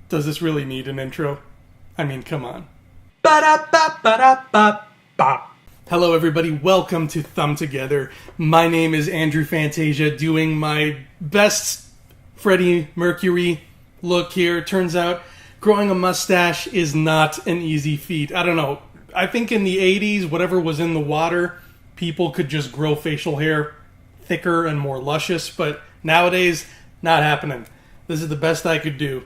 Does this really need an intro? I mean, come on. Ba-da-ba-ba-da-ba-ba. Hello everybody, welcome to Thumb Together. My name is Andrew Fantasia, doing my best Freddie Mercury look here. Turns out growing a mustache is not an easy feat. I don't know. I think in the 80s, whatever was in the water, people could just grow facial hair thicker and more luscious, but nowadays, not happening. This is the best I could do.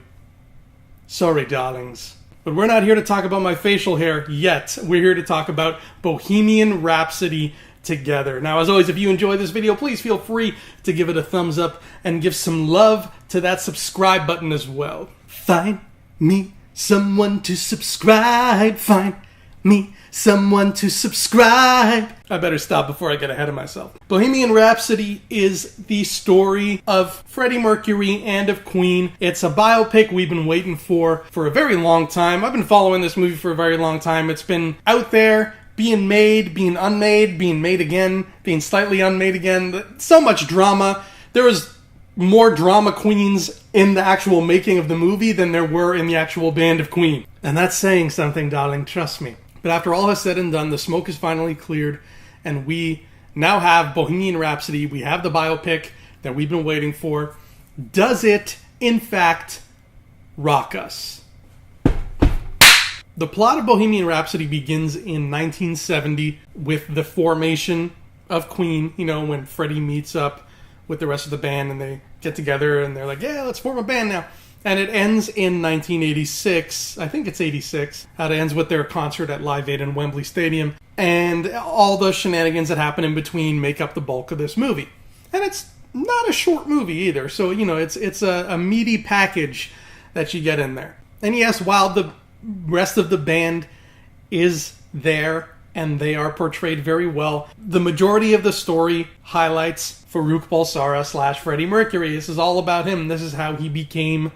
Sorry, darlings. But we're not here to talk about my facial hair yet. We're here to talk about Bohemian Rhapsody together. Now, as always, if you enjoy this video, please feel free to give it a thumbs up and give some love to that subscribe button as well. Find me someone to subscribe. Find me someone to subscribe. I better stop before I get ahead of myself. Bohemian Rhapsody is the story of Freddie Mercury and of Queen. It's a biopic we've been waiting for a very long time. I've been following this movie for a very long time. It's been out there, being made, being unmade, being made again, being slightly unmade again. So much drama. There was more drama queens in the actual making of the movie than there were in the actual band of Queen. And that's saying something, darling, trust me. But after all is said and done, the smoke is finally cleared, and we now have Bohemian Rhapsody. We have the biopic that we've been waiting for. Does it, in fact, rock us? The plot of Bohemian Rhapsody begins in 1970 with the formation of Queen, you know, when Freddie meets up with the rest of the band and they get together and they're like, yeah, let's form a band now. And it ends in 1986. I think it's 86. It ends with their concert at Live Aid in Wembley Stadium. And all the shenanigans that happen in between make up the bulk of this movie. And it's not a short movie either. So, you know, it's a meaty package that you get in there. And yes, while the rest of the band is there and they are portrayed very well, the majority of the story highlights Farouk Balsara / Freddie Mercury. This is all about him. This is how he became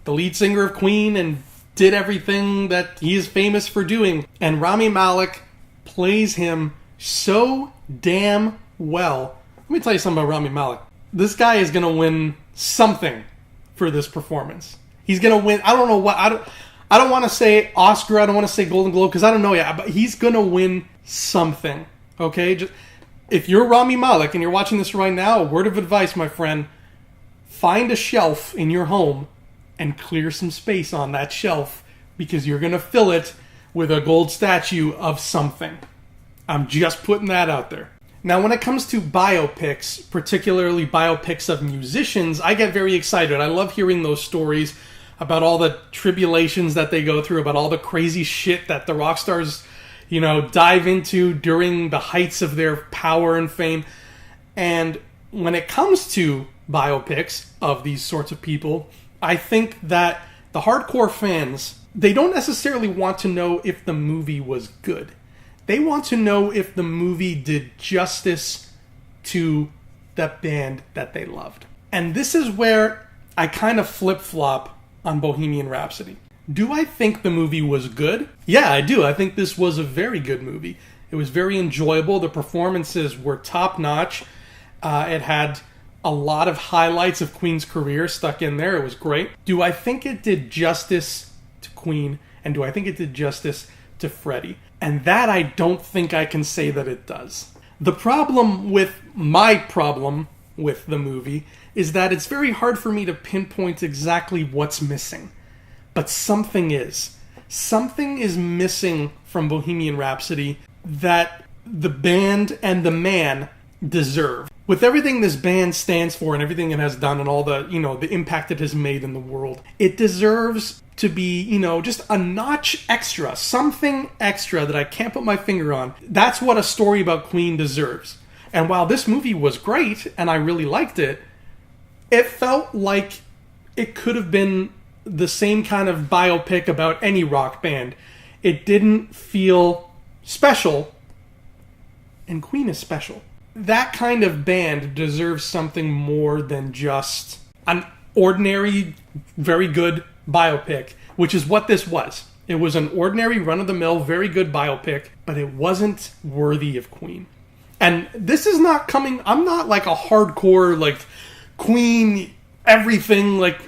the lead singer of Queen and did everything that he is famous for doing. And Rami Malek plays him so damn well. Let me tell you something about Rami Malek. This guy is going to win something for this performance. He's going to win, I don't know what, I don't want to say Oscar, I don't want to say Golden Globe, because I don't know yet, but he's going to win something, okay? Just, if you're Rami Malek and you're watching this right now, a word of advice, my friend, find a shelf in your home and clear some space on that shelf, because you're going to fill it with a gold statue of something. I'm just putting that out there. Now, when it comes to biopics, particularly biopics of musicians, I get very excited. I love hearing those stories about all the tribulations that they go through, about all the crazy shit that the rock stars, you know, dive into during the heights of their power and fame. And when it comes to biopics of these sorts of people, I think that the hardcore fans, they don't necessarily want to know if the movie was good. They want to know if the movie did justice to the band that they loved. And this is where I kind of flip-flop on Bohemian Rhapsody. Do I think the movie was good? Yeah, I do. I think this was a very good movie. It was very enjoyable. The performances were top-notch. It had a lot of highlights of Queen's career stuck in there. It was great. Do I think it did justice to Queen? And do I think it did justice to Freddie? And that I don't think I can say that it does. My problem with the movie is that it's very hard for me to pinpoint exactly what's missing. But something is. Something is missing from Bohemian Rhapsody that the band and the man deserve. With everything this band stands for and everything it has done and all the, you know, the impact it has made in the world, it deserves to be, you know, just a notch extra, something extra that I can't put my finger on. That's what a story about Queen deserves. And while this movie was great and I really liked it, it felt like it could have been the same kind of biopic about any rock band. It didn't feel special, and Queen is special. That kind of band deserves something more than just an ordinary, very good biopic, which is what this was. It was an ordinary, run-of-the-mill, very good biopic, but it wasn't worthy of Queen. And this is not coming, I'm not like a hardcore, like, Queen, everything, like,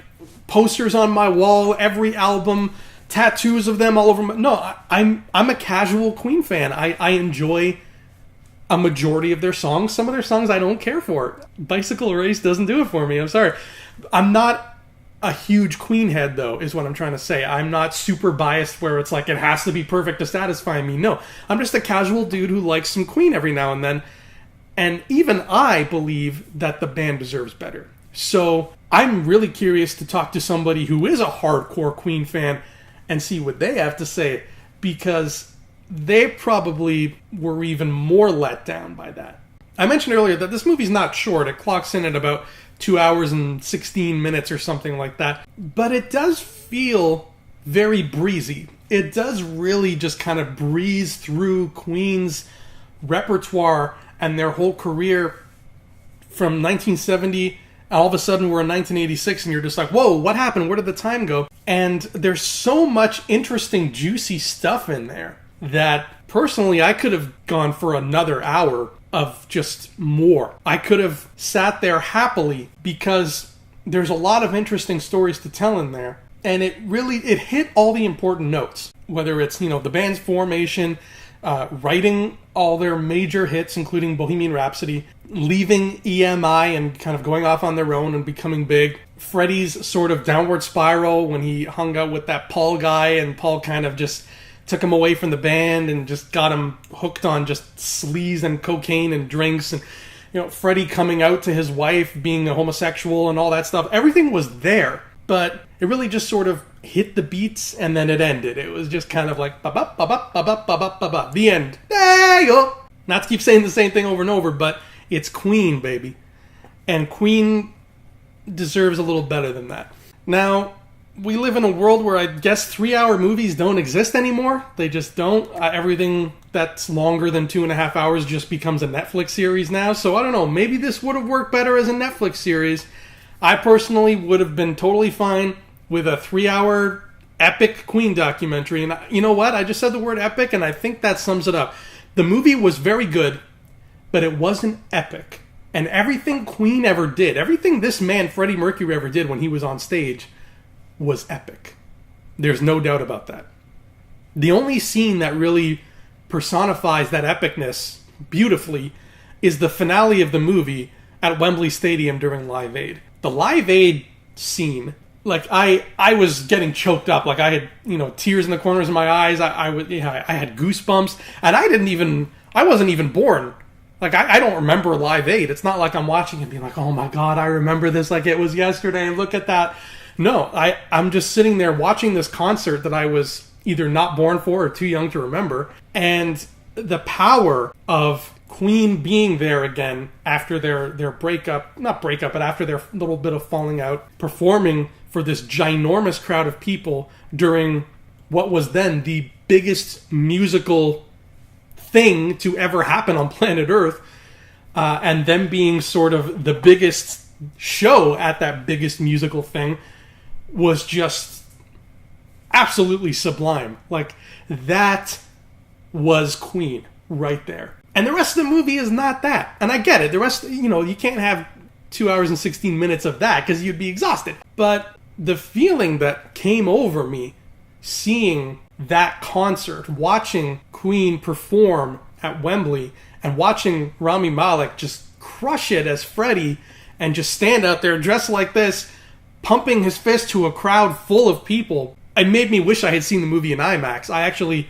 posters on my wall, every album, tattoos of them all over my... No, I'm a casual Queen fan. I enjoy a majority of their songs. Some of their songs I don't care for. Bicycle Race doesn't do it for me. I'm sorry. I'm not a huge Queen head, though, is what I'm trying to say. I'm not super biased where it's like it has to be perfect to satisfy me. No, I'm just a casual dude who likes some Queen every now and then. And even I believe that the band deserves better. So I'm really curious to talk to somebody who is a hardcore Queen fan and see what they have to say, because they probably were even more let down by that. I mentioned earlier that this movie's not short. It clocks in at about 2 hours and 16 minutes or something like that. But it does feel very breezy. It does really just kind of breeze through Queen's repertoire and their whole career from 1970. All of a sudden we're in 1986 and you're just like, whoa, what happened? Where did the time go? And there's so much interesting, juicy stuff in there that personally I could have gone for another hour of just more. I could have sat there happily because there's a lot of interesting stories to tell in there. And it hit all the important notes. Whether it's, the band's formation, writing all their major hits, including Bohemian Rhapsody, leaving EMI and kind of going off on their own and becoming big. Freddie's sort of downward spiral when he hung out with that Paul guy, and Paul kind of just took him away from the band and just got him hooked on just sleaze and cocaine and drinks. And, Freddie coming out to his wife, being a homosexual and all that stuff. Everything was there, but it really just sort of hit the beats and then it ended. It was just kind of like, ba-ba, ba-ba, ba-ba, ba-ba, ba-ba, the end. There you go. Not to keep saying the same thing over and over, but it's Queen, baby. And Queen deserves a little better than that. Now, we live in a world where I guess 3-hour movies don't exist anymore. They just don't. Everything that's longer than 2.5 hours just becomes a Netflix series now. So I don't know. Maybe this would have worked better as a Netflix series. I personally would have been totally fine with a 3-hour epic Queen documentary. And you know what? I just said the word epic, and I think that sums it up. The movie was very good, but it wasn't epic. And everything Queen ever did, everything this man, Freddie Mercury, ever did when he was on stage was epic. There's no doubt about that. The only scene that really personifies that epicness beautifully is the finale of the movie at Wembley Stadium during Live Aid. The Live Aid scene, like I was getting choked up. Like I had, tears in the corners of my eyes. I had goosebumps, and I wasn't even born. Like, I don't remember Live Aid. It's not like I'm watching and being like, oh my God, I remember this like it was yesterday. Look at that. No, I'm just sitting there watching this concert that I was either not born for or too young to remember. And the power of Queen being there again after their breakup, not breakup, but after their little bit of falling out, performing for this ginormous crowd of people during what was then the biggest musical thing to ever happen on planet Earth, and them being sort of the biggest show at that biggest musical thing was just absolutely sublime. Like, that was Queen right there. And the rest of the movie is not that. And I get it. The rest, you can't have 2 hours and 16 minutes of that because you'd be exhausted. But the feeling that came over me seeing that concert, watching Queen perform at Wembley, and watching Rami Malek just crush it as Freddie and just stand out there dressed like this, pumping his fist to a crowd full of people, it made me wish I had seen the movie in IMAX. I actually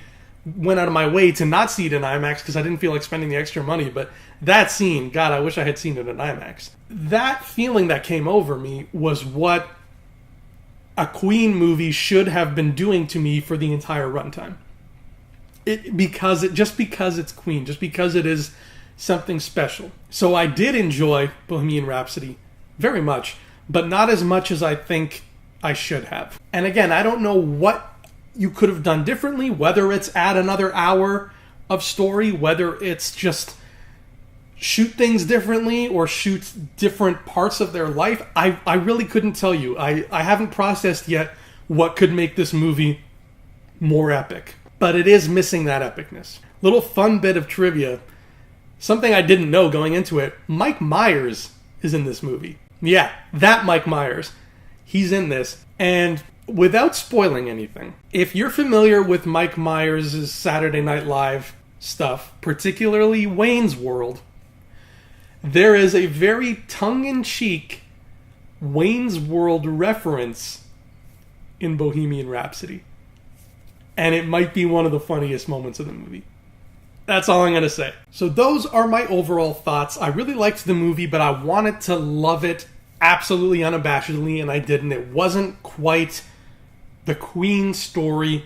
went out of my way to not see it in IMAX because I didn't feel like spending the extra money, but that scene, God, I wish I had seen it in IMAX. That feeling that came over me was what a Queen movie should have been doing to me for the entire runtime. Because it's Queen, just because it is something special. So I did enjoy Bohemian Rhapsody very much, but not as much as I think I should have. And again, I don't know what you could have done differently, whether it's add another hour of story, whether it's just shoot things differently or shoot different parts of their life. I really couldn't tell you. I haven't processed yet what could make this movie more epic. But it is missing that epicness. Little fun bit of trivia. Something I didn't know going into it. Mike Myers is in this movie. Yeah, that Mike Myers. He's in this. And without spoiling anything, if you're familiar with Mike Myers' Saturday Night Live stuff, particularly Wayne's World, there is a very tongue-in-cheek Wayne's World reference in Bohemian Rhapsody. And it might be one of the funniest moments of the movie. That's all I'm going to say. So those are my overall thoughts. I really liked the movie, but I wanted to love it absolutely unabashedly, and I didn't. It wasn't quite the Queen story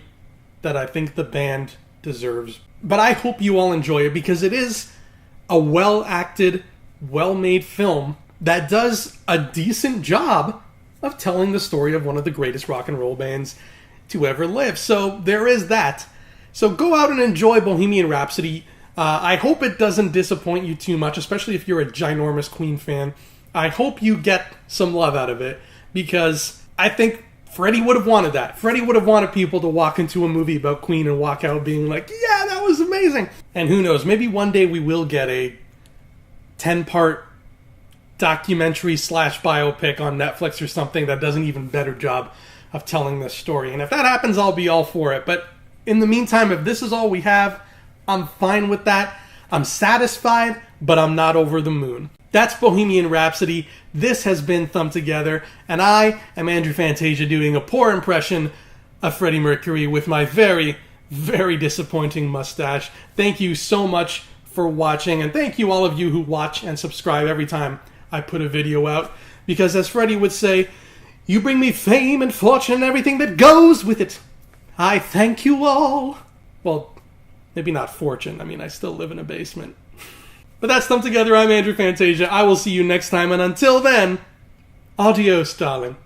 that I think the band deserves. But I hope you all enjoy it, because it is a well-acted, well-made film that does a decent job of telling the story of one of the greatest rock and roll bands to ever live. So there is that. So go out and enjoy Bohemian Rhapsody. I hope it doesn't disappoint you too much, especially if you're a ginormous Queen fan. I hope you get some love out of it, because I think Freddie would have wanted that. Freddie would have wanted people to walk into a movie about Queen and walk out being like, yeah, that was amazing. And who knows, maybe one day we will get a 10-part documentary / biopic on Netflix or something that does an even better job of telling this story. And if that happens, I'll be all for it. But in the meantime, if this is all we have, I'm fine with that. I'm satisfied, but I'm not over the moon. That's Bohemian Rhapsody. This has been Thumb Together, and I am Andrew Fantasia doing a poor impression of Freddie Mercury with my very, very disappointing mustache. Thank you so much for watching, and thank you all of you who watch and subscribe every time I put a video out, because as Freddie would say, you bring me fame and fortune and everything that goes with it. I thank you all. Well, maybe not fortune. I mean, I still live in a basement. But that's Thumb Together. I'm Andrew Fantasia. I will see you next time, and until then, adios, darling.